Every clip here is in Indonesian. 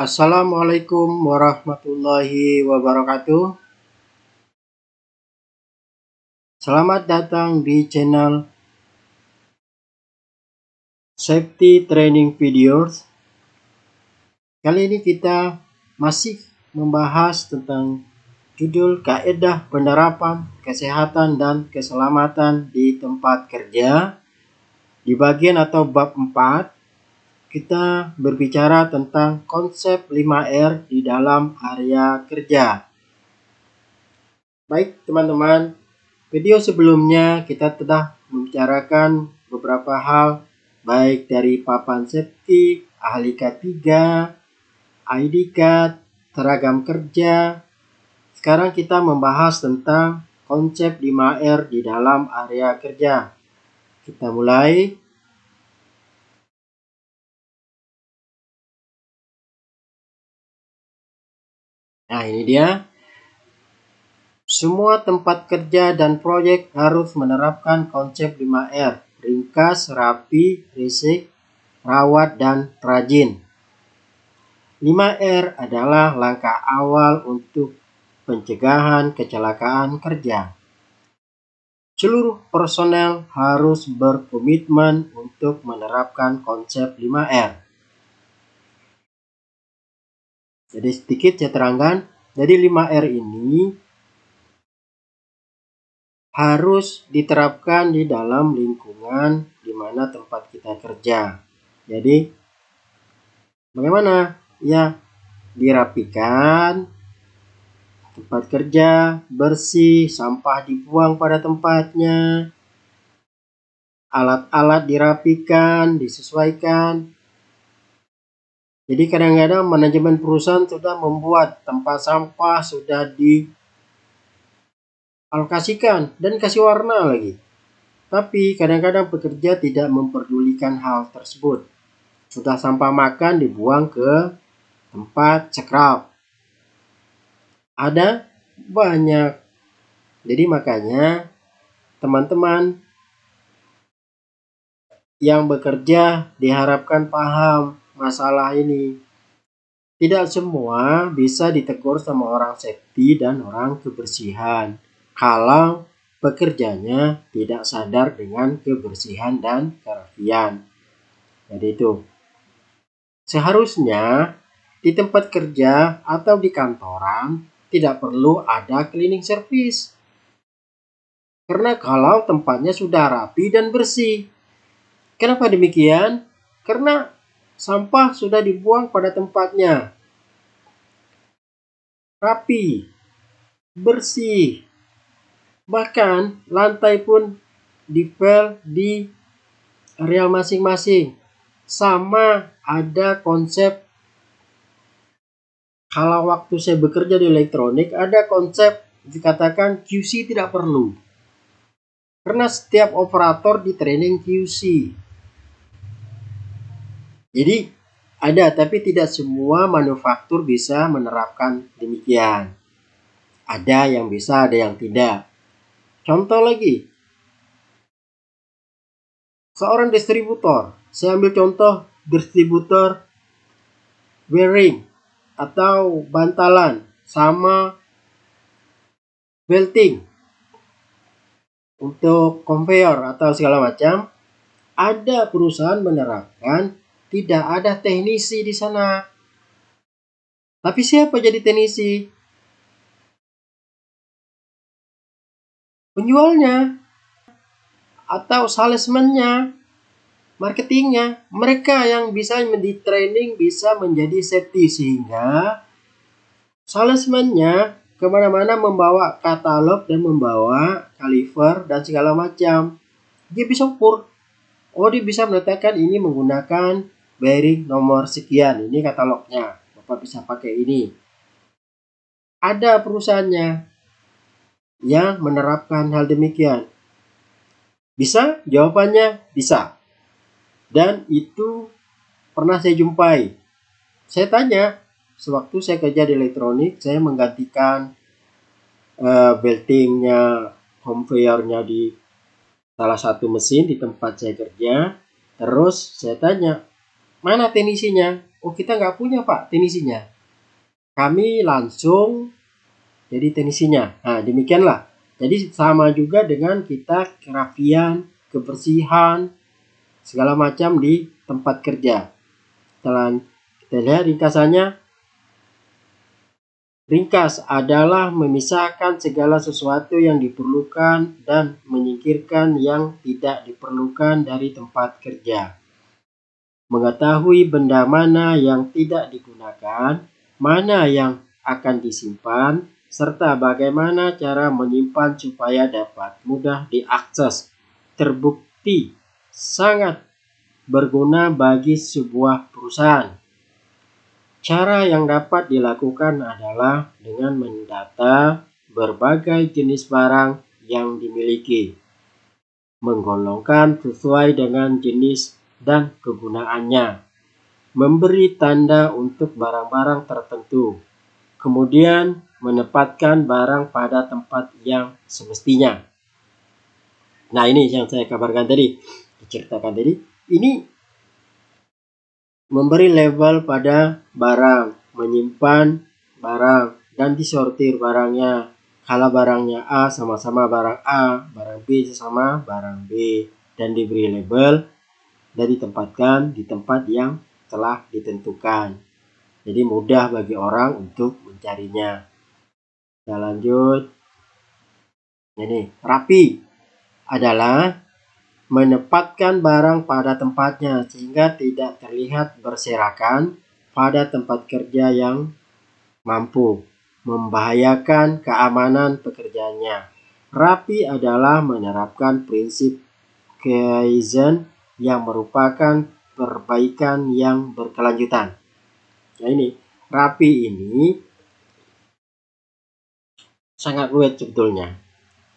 Assalamualaikum warahmatullahi wabarakatuh. Selamat datang di channel Safety Training Videos. Kali ini kita masih membahas tentang judul Kaedah Penerapan Kesehatan dan Keselamatan di Tempat Kerja. Di bagian atau bab 4, kita berbicara tentang konsep 5R di dalam area kerja. Baik teman-teman, video sebelumnya kita telah membicarakan beberapa hal baik dari papan safety, ahli K3, ID card, seragam kerja. Sekarang kita membahas tentang konsep 5R di dalam area kerja. Kita mulai. Nah, ini dia. Semua tempat kerja dan proyek harus menerapkan konsep 5R. Ringkas, rapi, risik, rawat, dan rajin. 5R adalah langkah awal untuk pencegahan kecelakaan kerja. Seluruh personel harus berkomitmen untuk menerapkan konsep 5R. Jadi sedikit saya terangkan, jadi 5R ini harus diterapkan di dalam lingkungan di mana tempat kita kerja. Jadi bagaimana? Ya, dirapikan tempat kerja, bersih, sampah dibuang pada tempatnya, alat-alat dirapikan, disesuaikan. Jadi kadang-kadang manajemen perusahaan sudah membuat tempat sampah sudah dialokasikan dan kasih warna lagi. Tapi kadang-kadang pekerja tidak memperdulikan hal tersebut. Sudah sampah makan dibuang ke tempat scrap. Ada banyak. Jadi makanya teman-teman yang bekerja diharapkan paham masalah ini. Tidak semua bisa ditegur sama orang safety dan orang kebersihan kalau pekerjanya tidak sadar dengan kebersihan dan kerapian. Jadi itu. Seharusnya di tempat kerja atau di kantoran tidak perlu ada cleaning service. Karena kalau tempatnya sudah rapi dan bersih. Kenapa demikian? Karena sampah sudah dibuang pada tempatnya. Rapi, bersih. Bahkan lantai pun dipel di area masing-masing. Sama ada konsep, kalau waktu saya bekerja di elektronik, ada konsep dikatakan QC tidak perlu. Karena setiap operator di training QC. Jadi ada, tapi tidak semua manufaktur bisa menerapkan demikian. Ada yang bisa, ada yang tidak. Contoh lagi, seorang distributor. Saya ambil contoh distributor bearing atau bantalan sama belting untuk conveyor atau segala macam. Ada perusahaan menerapkan tidak ada teknisi di sana. Tapi siapa jadi teknisi? Penjualnya atau salesman-nya, marketingnya. Mereka yang bisa di training bisa menjadi safety, sehingga salesman-nya kemana-mana membawa katalog dan membawa kaliver dan segala macam. Dia bisa ukur. Oh, dia bisa menetapkan ini menggunakan bearing nomor sekian. Ini katalognya. Bapak bisa pakai ini. Ada perusahaannya yang menerapkan hal demikian. Bisa? Jawabannya bisa. Dan itu pernah saya jumpai. Saya tanya, sewaktu saya kerja di elektronik, saya menggantikan beltingnya, conveyornya di salah satu mesin di tempat saya kerja. Terus saya tanya, Mana teknisinya? Oh, kita nggak punya Pak teknisinya. Kami langsung jadi teknisinya. Nah, demikianlah. Jadi sama juga dengan kita kerapian, kebersihan, segala macam di tempat kerja. Setelah kita lihat ringkasannya, ringkas adalah memisahkan segala sesuatu yang diperlukan dan menyingkirkan yang tidak diperlukan dari tempat kerja. Mengetahui benda mana yang tidak digunakan, mana yang akan disimpan, serta bagaimana cara menyimpan supaya dapat mudah diakses, terbukti sangat berguna bagi sebuah perusahaan. Cara yang dapat dilakukan adalah dengan mendata berbagai jenis barang yang dimiliki, menggolongkan sesuai dengan jenis dan kegunaannya, memberi tanda untuk barang-barang tertentu, kemudian menempatkan barang pada tempat yang semestinya. Nah, ini yang saya kabarkan tadi, diceritakan tadi. Ini memberi label pada barang, menyimpan barang, dan disortir barangnya. Kalau barangnya A sama-sama barang A, barang B sama barang B, dan diberi label dan ditempatkan di tempat yang telah ditentukan. Jadi mudah bagi orang untuk mencarinya. Kita lanjut. Ini rapi adalah menempatkan barang pada tempatnya sehingga tidak terlihat berserakan pada tempat kerja yang mampu membahayakan keamanan pekerjaannya. Rapi adalah menerapkan prinsip Kaizen yang merupakan perbaikan yang berkelanjutan. Nah, ini rapi ini sangat rumit sebetulnya.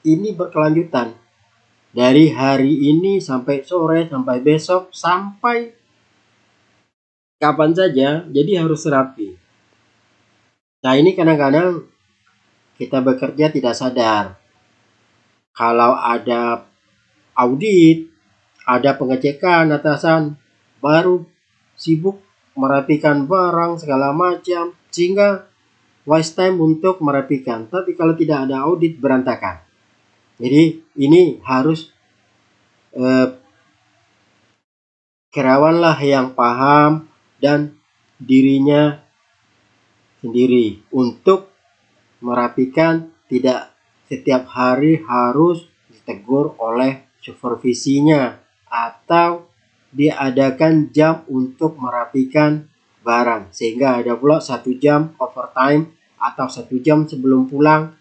Ini berkelanjutan. Dari hari ini sampai sore, sampai besok, sampai kapan saja, jadi harus rapi. Nah, ini kadang-kadang kita bekerja tidak sadar. Kalau ada audit, ada pengecekan atasan, baru sibuk merapikan barang segala macam, sehingga waste time untuk merapikan. Tapi kalau tidak ada audit, berantakan. Jadi ini harus karyawanlah yang paham dan dirinya sendiri untuk merapikan, tidak setiap hari harus ditegur oleh supervisinya atau diadakan jam untuk merapikan barang, sehingga ada pula 1 jam overtime atau 1 jam sebelum pulang,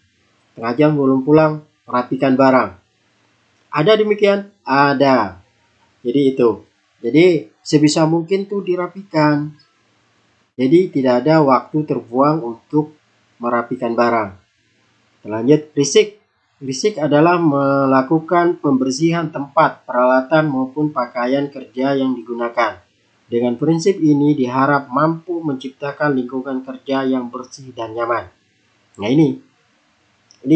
setengah jam sebelum pulang merapikan barang. Ada demikian? Ada. Jadi itu. Jadi sebisa mungkin tuh dirapikan. Jadi tidak ada waktu terbuang untuk merapikan barang. Lanjut, risik. Risik adalah melakukan pembersihan tempat, peralatan maupun pakaian kerja yang digunakan. Dengan prinsip ini diharap mampu menciptakan lingkungan kerja yang bersih dan nyaman. Nah, ini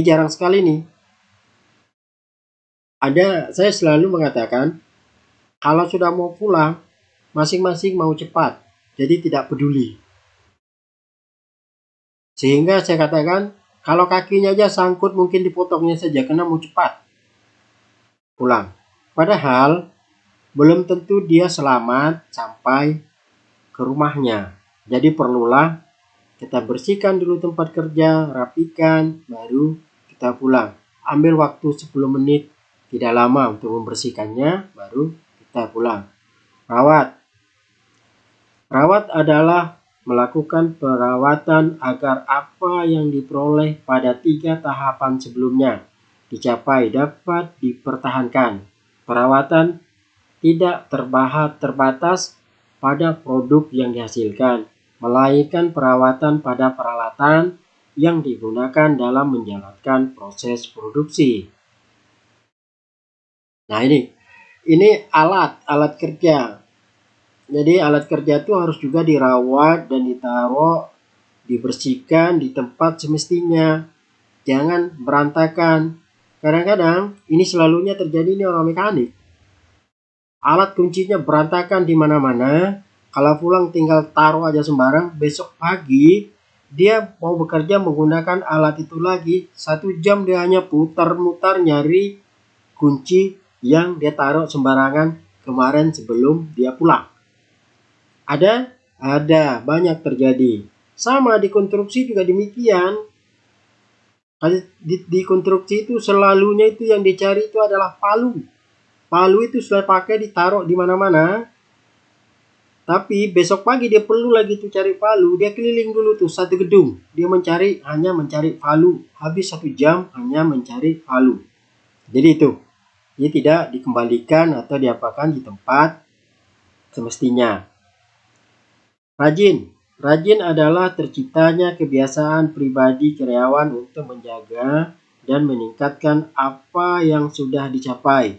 jarang sekali nih. Saya selalu mengatakan, kalau sudah mau pulang, masing-masing mau cepat, jadi tidak peduli. Sehingga saya katakan, kalau kakinya aja sangkut mungkin dipotongnya saja karena mau cepat pulang. Padahal belum tentu dia selamat sampai ke rumahnya. Jadi perlulah kita bersihkan dulu tempat kerja, rapikan, baru kita pulang. Ambil waktu 10 menit, tidak lama untuk membersihkannya, baru kita pulang. Rawat adalah melakukan perawatan agar apa yang diperoleh pada 3 tahapan sebelumnya dicapai dapat dipertahankan. Perawatan tidak terbatas pada produk yang dihasilkan, melainkan perawatan pada peralatan yang digunakan dalam menjalankan proses produksi. Nah, ini alat kerja. Jadi alat kerja itu harus juga dirawat dan ditaruh, dibersihkan di tempat semestinya. Jangan berantakan. Kadang-kadang ini selalunya terjadi ini orang mekanik. Alat kuncinya berantakan di mana-mana, Kalau pulang tinggal taruh aja sembarang, besok pagi dia mau bekerja menggunakan alat itu lagi. 1 jam dia hanya putar-mutar nyari kunci yang dia taruh sembarangan kemarin sebelum dia pulang. Ada? Ada, banyak terjadi. Sama di konstruksi juga demikian. Di konstruksi itu selalunya itu yang dicari itu adalah palu. Palu itu sudah pakai ditaruh di mana-mana. Tapi besok pagi dia perlu lagi tuh cari palu. Dia keliling dulu tuh satu gedung. Dia hanya mencari palu. Habis 1 jam hanya mencari palu. Jadi itu. Dia tidak dikembalikan atau diapakan di tempat semestinya. Rajin. Rajin adalah terciptanya kebiasaan pribadi karyawan untuk menjaga dan meningkatkan apa yang sudah dicapai.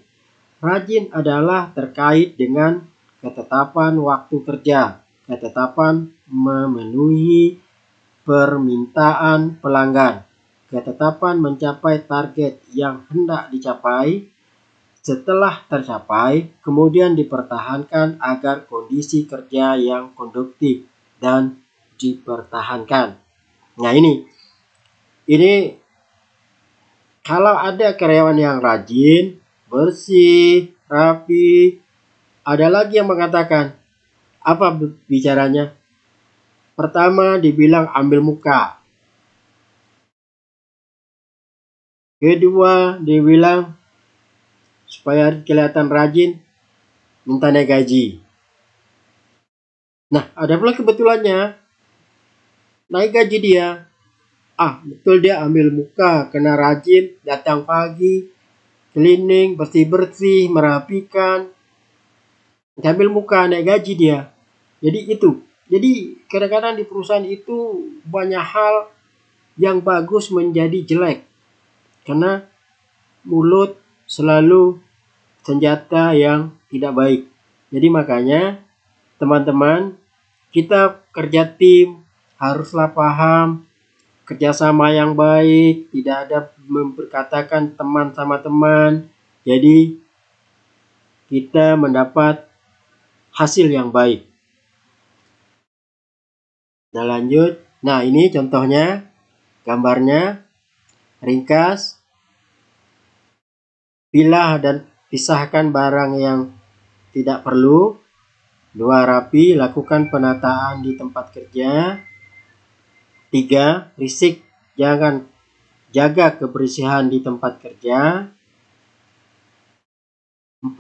Rajin adalah terkait dengan ketetapan waktu kerja, ketetapan memenuhi permintaan pelanggan, ketetapan mencapai target yang hendak dicapai. Setelah tercapai, kemudian dipertahankan agar kondisi kerja yang konduktif dan dipertahankan. Nah ini kalau ada karyawan yang rajin, bersih, rapi, ada lagi yang mengatakan, apa bicaranya? Pertama dibilang ambil muka. Kedua dibilang supaya kelihatan rajin, minta naik gaji. Nah, ada pula kebetulannya naik gaji dia. Betul dia ambil muka, kena rajin, datang pagi, cleaning, bersih-bersih, merapikan. Ambil muka, naik gaji dia. Jadi itu. Jadi kadang-kadang di perusahaan itu banyak hal yang bagus menjadi jelek. Karena mulut selalu senjata yang tidak baik. Jadi makanya teman-teman, kita kerja tim haruslah paham kerjasama yang baik, tidak ada memperkatakan teman sama teman. Jadi kita mendapat hasil yang baik. Nah lanjut. Nah ini contohnya, gambarnya ringkas. Pilah dan pisahkan barang yang tidak perlu. 2. Rapi, lakukan penataan di tempat kerja. 3. Risik, jangan jaga kebersihan di tempat kerja. 4.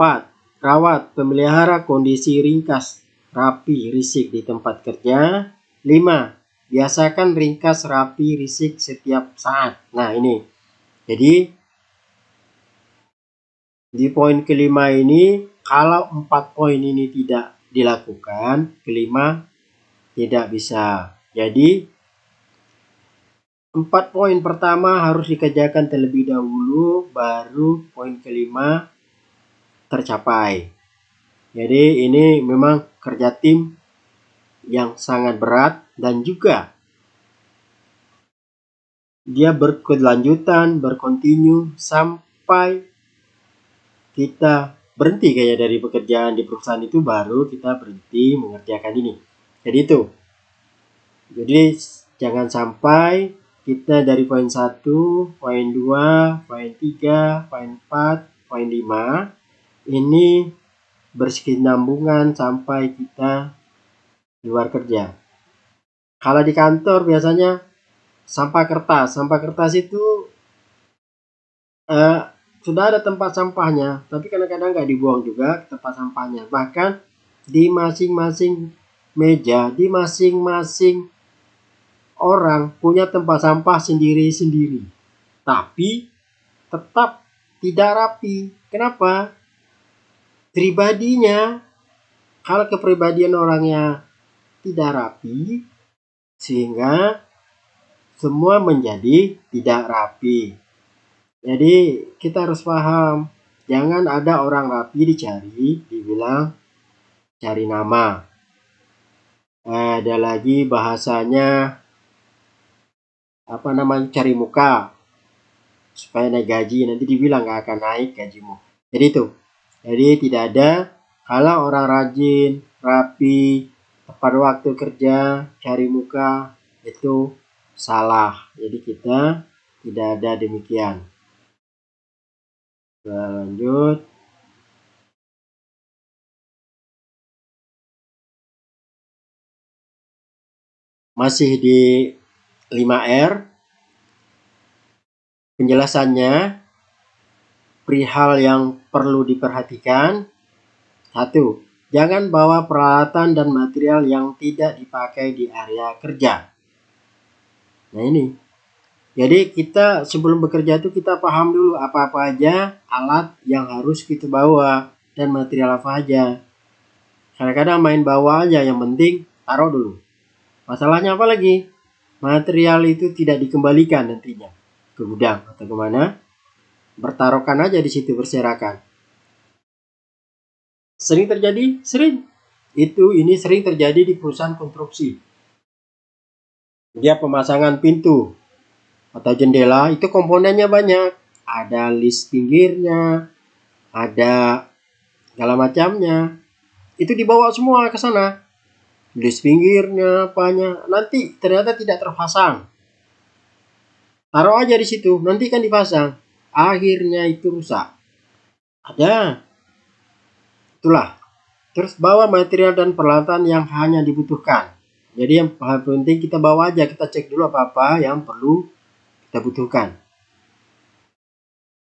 Rawat, pemelihara kondisi ringkas, rapi, risik di tempat kerja. 5. Biasakan ringkas, rapi, risik setiap saat. Nah ini. Jadi di poin kelima ini, kalau 4 poin ini tidak dilakukan, kelima tidak bisa. Jadi 4 poin pertama harus dikerjakan terlebih dahulu, baru poin kelima tercapai. Jadi ini memang kerja tim yang sangat berat dan juga dia berkelanjutan, berkontinu sampai kita berhenti kayaknya dari pekerjaan di perusahaan itu, baru kita berhenti mengerjakan ini. Jadi itu. Jadi jangan sampai kita dari poin 1, poin 2, poin 3, poin 4, poin 5 ini berkesinambungan sampai kita luar kerja. Kalau di kantor biasanya sampah kertas itu sudah ada tempat sampahnya, tapi kadang-kadang nggak dibuang juga ke tempat sampahnya. Bahkan di masing-masing meja, di masing-masing orang punya tempat sampah sendiri-sendiri. Tapi tetap tidak rapi. Kenapa? Pribadinya, kalau kepribadian orangnya tidak rapi, sehingga semua menjadi tidak rapi. Jadi kita harus paham, jangan ada orang rapi dicari, dibilang cari nama. Ada lagi bahasanya cari muka supaya naik gaji, nanti dibilang gak akan naik gajimu. Jadi itu. Jadi tidak ada, kalau orang rajin, rapi, pada waktu kerja cari muka itu salah. Jadi kita tidak ada demikian. Kita lanjut. Masih di 5R. Penjelasannya, perihal yang perlu diperhatikan. 1. Jangan bawa peralatan dan material yang tidak dipakai di area kerja. Nah ini. Jadi kita sebelum bekerja itu kita paham dulu apa-apa aja alat yang harus kita bawa dan material apa aja. Kadang-kadang main bawa aja, yang penting taruh dulu. Masalahnya apa lagi? Material itu tidak dikembalikan nantinya ke gudang atau kemana. Bertaruhkan aja di situ berserakan. Sering terjadi? Sering. Ini sering terjadi di perusahaan konstruksi. Dia pemasangan pintu atau jendela, itu komponennya banyak. Ada list pinggirnya, ada segala macamnya. Itu dibawa semua ke sana. List pinggirnya, apanya. Nanti ternyata tidak terpasang. Taruh aja di situ, nanti kan dipasang. Akhirnya itu rusak. Ada. Itulah. Terus bawa material dan peralatan yang hanya dibutuhkan. Jadi yang paling penting kita bawa aja, kita cek dulu apa-apa yang perlu kita butuhkan.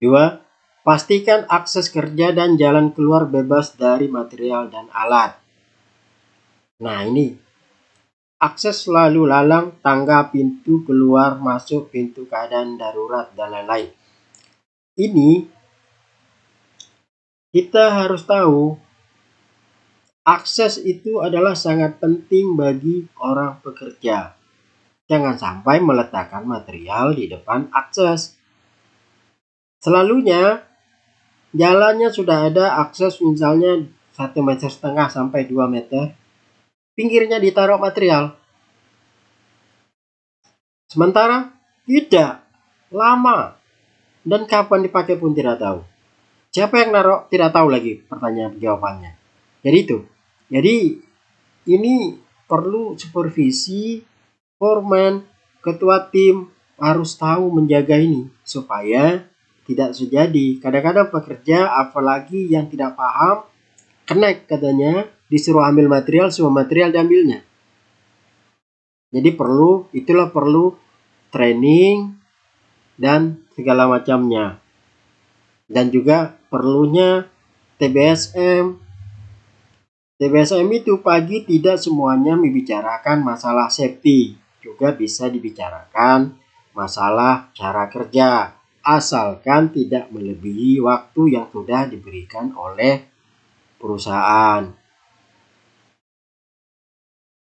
2. Pastikan akses kerja dan jalan keluar bebas dari material dan alat. Nah ini. Akses lalu lalang, tangga, pintu keluar masuk, pintu keadaan darurat, dan lain-lain. Ini kita harus tahu, akses itu adalah sangat penting bagi orang pekerja. Jangan sampai meletakkan material di depan akses. Selalunya jalannya sudah ada akses misalnya 1,5 meter sampai 2 meter. Pinggirnya ditaruh material. Sementara tidak, lama. Dan kapan dipakai pun tidak tahu. Siapa yang naruh tidak tahu lagi, pertanyaan jawabannya. Jadi itu. Jadi ini perlu supervisi, foreman, ketua tim harus tahu menjaga ini supaya tidak terjadi. Kadang-kadang pekerja apalagi yang tidak paham, connect katanya, disuruh ambil material, semua material diambilnya. Jadi itulah perlu training dan segala macamnya. Dan juga perlunya TBSM. TBSM itu pagi tidak semuanya membicarakan masalah safety. Juga bisa dibicarakan masalah cara kerja. Asalkan tidak melebihi waktu yang sudah diberikan oleh perusahaan.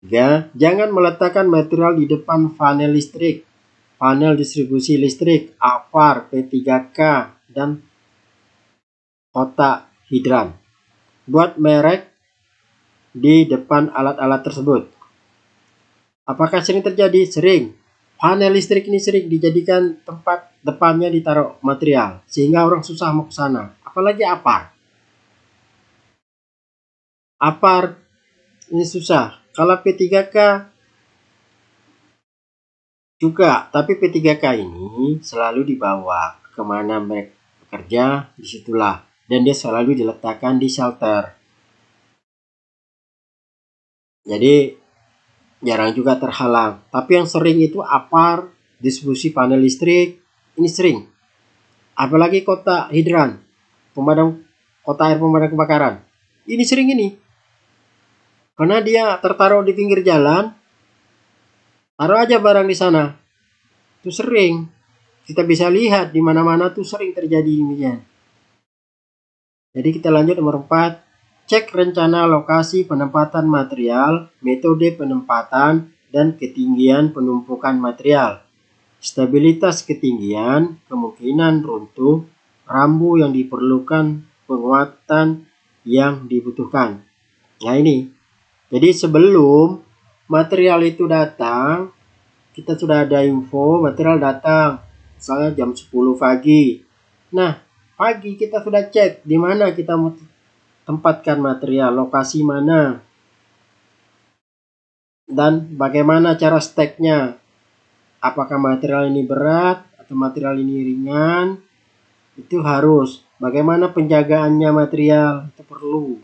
3. Jangan meletakkan material di depan panel listrik, panel distribusi listrik, AVAR, P3K, dan kotak hidran. Buat merek di depan alat-alat tersebut. Apakah sering terjadi? Sering. Panel listrik ini sering dijadikan tempat depannya ditaruh material, sehingga orang susah mau ke sana. Apalagi AVAR. AVAR ini susah. Kalau P3K juga, tapi P3K ini selalu dibawa kemana mereka bekerja, disitulah. Dan dia selalu diletakkan di shelter. Jadi jarang juga terhalang. Tapi yang sering itu AVAR, distribusi panel listrik, ini sering. Apalagi kotak hidran, kotak air pemadam kebakaran. Ini sering ini. Karena dia tertaruh di pinggir jalan, taruh aja barang di sana. Itu sering. Kita bisa lihat di mana-mana tuh sering terjadi demikian. Jadi kita lanjut nomor 4. Cek rencana lokasi penempatan material, metode penempatan, dan ketinggian penumpukan material. Stabilitas ketinggian, kemungkinan runtuh, rambu yang diperlukan, penguatan yang dibutuhkan. Nah ini. Jadi sebelum material itu datang, kita sudah ada info material datang. Misalnya jam 10 pagi. Nah, pagi kita sudah cek di mana kita mau tempatkan material, lokasi mana. Dan bagaimana cara steknya? Apakah material ini berat atau material ini ringan? Itu harus. Bagaimana penjagaannya material? Itu perlu.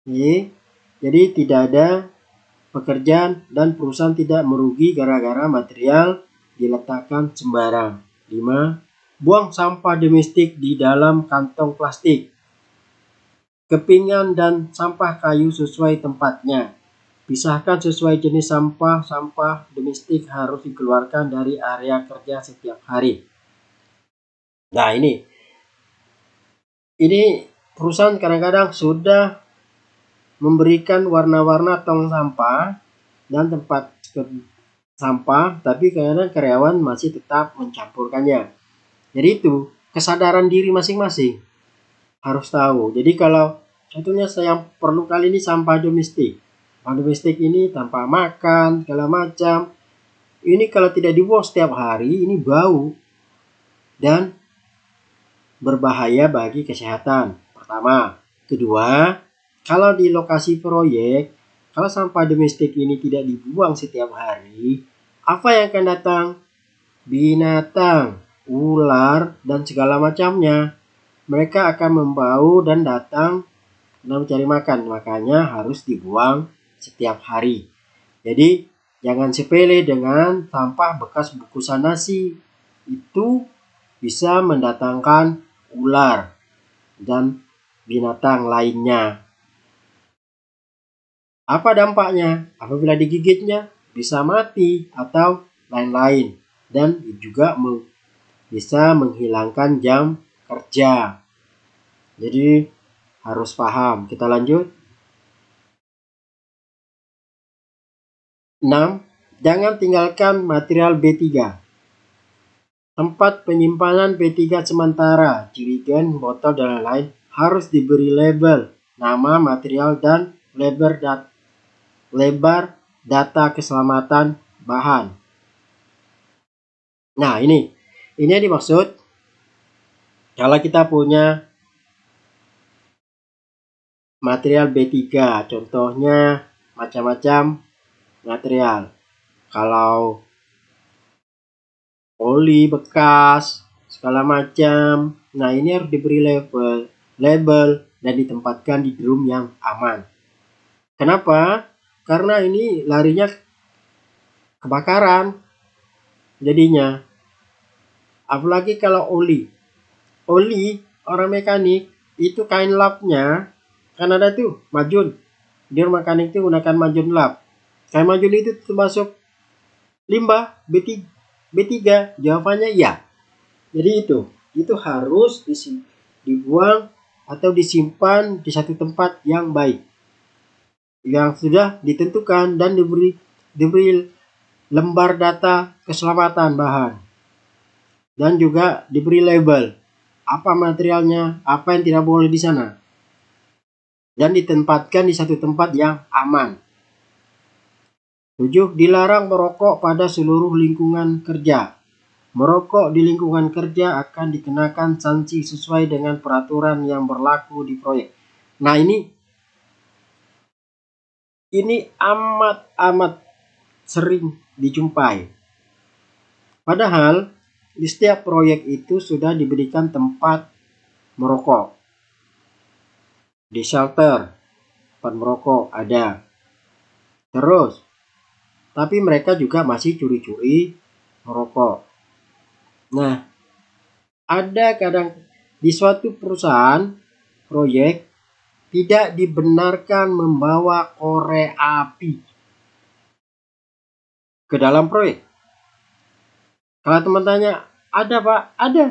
Jadi tidak ada pekerjaan dan perusahaan tidak merugi gara-gara material diletakkan sembarang. 5. Buang sampah domestik di dalam kantong plastik. Kepingan dan sampah kayu sesuai tempatnya. Pisahkan sesuai jenis sampah. Sampah domestik harus dikeluarkan dari area kerja setiap hari. Nah, ini perusahaan kadang-kadang sudah memberikan warna-warna tong sampah dan tempat sampah, tapi kadang karyawan masih tetap mencampurkannya. Jadi itu kesadaran diri masing-masing harus tahu. Jadi kalau contohnya yang perlu kali ini sampah domestik. Sampah domestik ini tanpa makan, segala macam. Ini kalau tidak dibuang setiap hari, ini bau dan berbahaya bagi kesehatan. Pertama. Kedua, kalau di lokasi proyek, kalau sampah domestik ini tidak dibuang setiap hari, apa yang akan datang? Binatang, ular, dan segala macamnya. Mereka akan membau dan datang dan mencari makan. Makanya harus dibuang setiap hari. Jadi jangan sepele dengan sampah bekas bungkusan nasi. Itu bisa mendatangkan ular dan binatang lainnya. Apa dampaknya? Apabila digigitnya bisa mati atau lain-lain. Dan juga bisa menghilangkan jam kerja. Jadi harus paham. Kita lanjut. 6. Jangan tinggalkan material B3. Tempat penyimpanan B3 sementara, jerigen, botol, dan lain-lain harus diberi label nama material dan lebar data keselamatan bahan. Nah, ini yang dimaksud kalau kita punya material B3, contohnya macam-macam material. Kalau oli bekas, segala macam. Nah, ini harus diberi label dan ditempatkan di drum yang aman. Kenapa? Karena ini larinya kebakaran. Jadinya, apalagi kalau oli. Oli, orang mekanik, itu kain lapnya, kan ada tuh, majun. Dia mekanik itu gunakan majun lap. Kain majun itu termasuk limbah B3. Jawabannya iya. Jadi itu harus dibuang atau disimpan di satu tempat yang baik, yang sudah ditentukan dan diberi lembar data keselamatan bahan dan juga diberi label apa materialnya, apa yang tidak boleh di sana, dan ditempatkan di satu tempat yang aman. 7. Dilarang merokok pada seluruh lingkungan kerja. Merokok di lingkungan kerja akan dikenakan sanksi sesuai dengan peraturan yang berlaku di proyek. Nah, ini amat sering dijumpai. Padahal di setiap proyek itu sudah diberikan tempat merokok. Di shelter tempat merokok ada. Terus, tapi mereka juga masih curi-curi merokok. Nah, ada kadang di suatu perusahaan proyek tidak dibenarkan membawa korek api ke dalam proyek. Kalau teman tanya, ada Pak? Ada.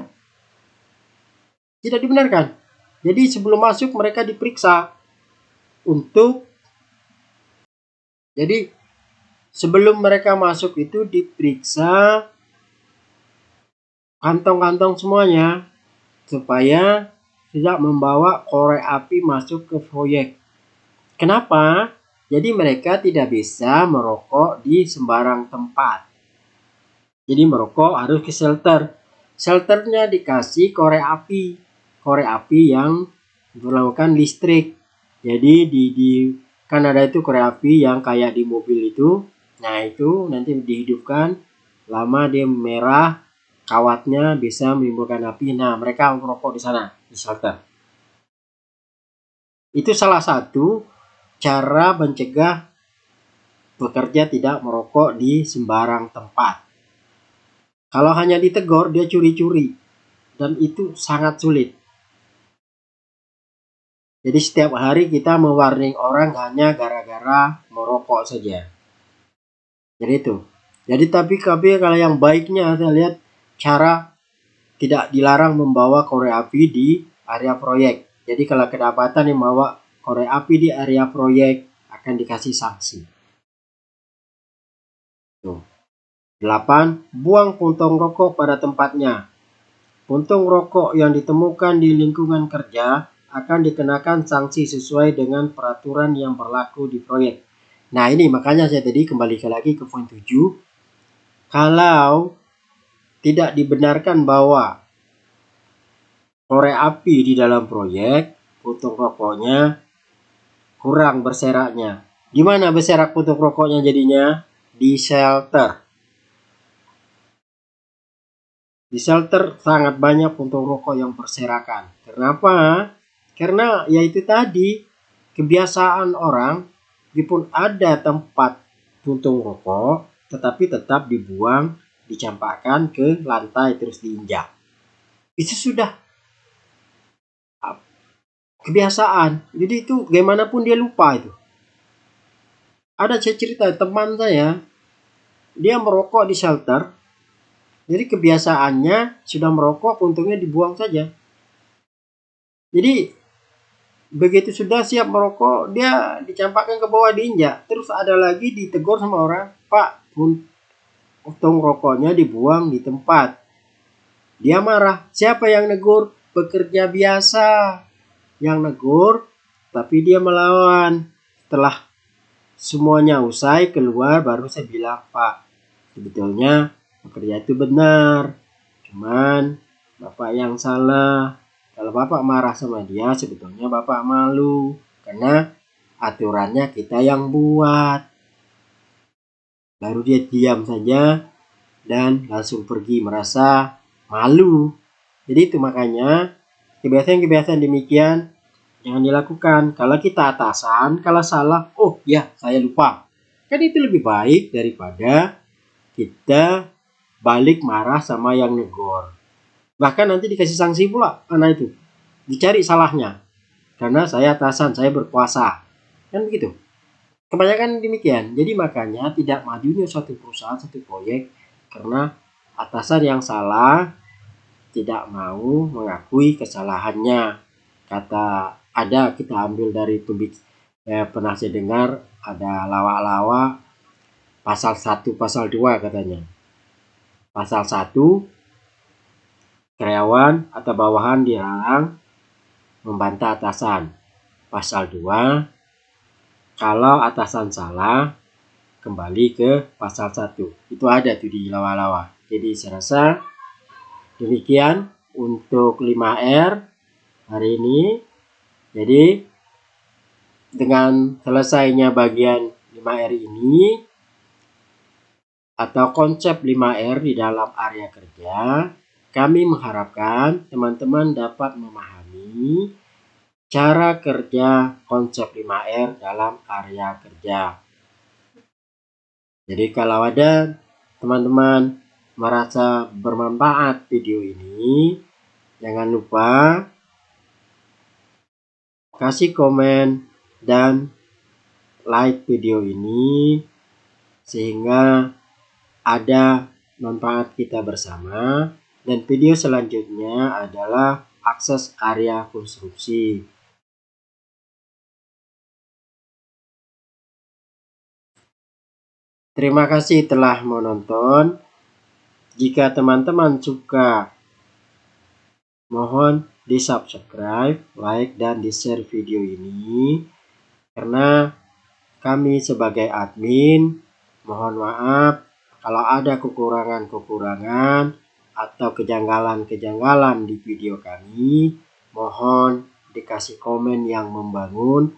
Tidak dibenarkan. Jadi sebelum masuk mereka diperiksa jadi sebelum mereka masuk itu diperiksa kantong-kantong semuanya supaya tidak membawa korek api masuk ke proyek. Kenapa? Jadi mereka tidak bisa merokok di sembarang tempat. Jadi merokok harus ke shelter. Shelternya dikasih korek api yang melakukan listrik. Jadi Kan ada itu korek api yang kayak di mobil itu. Nah itu nanti dihidupkan, lama dia merah, kawatnya bisa menimbulkan api. Nah mereka merokok di sana, di shelter. Itu salah satu cara mencegah pekerja tidak merokok di sembarang tempat. Kalau hanya ditegur, dia curi-curi. Dan itu sangat sulit. Jadi setiap hari kita mewarning orang hanya gara-gara merokok saja. Jadi itu. Jadi tapi kalau yang baiknya saya lihat cara tidak dilarang membawa korek api di area proyek. Jadi kalau kedapatan yang membawa korek api di area proyek akan dikasih sanksi. Tuh. 8. Buang puntung rokok pada tempatnya. Puntung rokok yang ditemukan di lingkungan kerja akan dikenakan sanksi sesuai dengan peraturan yang berlaku di proyek. Nah ini makanya saya tadi kembali lagi ke poin 7. Kalau tidak dibenarkan bahwa korek api di dalam proyek, puntung rokoknya kurang berseraknya. Di mana berserak puntung rokoknya jadinya? Di shelter. Di shelter sangat banyak puntung rokok yang berserakan. Kenapa? Karena yaitu tadi kebiasaan orang, meskipun ada tempat puntung rokok, tetapi tetap dibuang, dicampakkan ke lantai terus diinjak. Itu sudah kebiasaan. Jadi itu gimana pun dia lupa itu. Ada cerita teman saya, dia merokok di shelter. Jadi kebiasaannya sudah merokok, puntungnya dibuang saja. Jadi begitu sudah siap merokok, dia dicampakkan ke bawah diinjak. Terus ada lagi ditegur sama orang, Pak, puntung rokoknya dibuang di tempat. Dia marah. Siapa yang negur? Pekerja biasa yang negur, tapi dia melawan. Setelah semuanya usai keluar, baru saya bilang, Pak, sebetulnya pekerja itu benar. Cuman Bapak yang salah. Kalau Bapak marah sama dia, sebetulnya Bapak malu. Karena aturannya kita yang buat. Baru dia diam saja dan langsung pergi merasa malu. Jadi itu makanya kebiasaan-kebiasaan demikian jangan dilakukan. Kalau kita atasan, kalau salah, oh ya saya lupa. Kan itu lebih baik daripada kita balik marah sama yang negor. Bahkan nanti dikasih sanksi pula karena itu. Dicari salahnya. Karena saya atasan, saya berkuasa. Kan begitu. Kebanyakan demikian. Jadi makanya tidak majunya suatu perusahaan, satu proyek karena atasan yang salah tidak mau mengakui kesalahannya. Kata ada kita ambil dari pernah saya dengar ada lawak-lawak pasal 1 pasal 2 katanya. Pasal 1 karyawan atau bawahan dilarang membantah atasan. Pasal 2 kalau atasan salah kembali ke pasal 1. Itu ada tuh di lawa-lawa. Jadi saya rasa demikian untuk 5R hari ini. Jadi dengan selesainya bagian 5R ini atau konsep 5R di dalam area kerja, kami mengharapkan teman-teman dapat memahami cara kerja konsep 5R dalam area kerja. Jadi kalau ada teman-teman merasa bermanfaat video ini, jangan lupa kasih komen dan like video ini sehingga ada manfaat kita bersama. Dan video selanjutnya adalah akses area konstruksi. Terima kasih telah menonton. Jika teman-teman suka, mohon di-subscribe, like, dan di-share video ini. Karena kami sebagai admin, mohon maaf kalau ada kekurangan-kekurangan atau kejanggalan-kejanggalan di video kami. Mohon dikasih komen yang membangun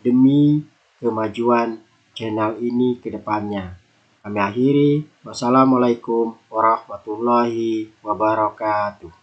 demi kemajuan channel ini ke depannya. Kami akhiri, wassalamualaikum warahmatullahi wabarakatuh.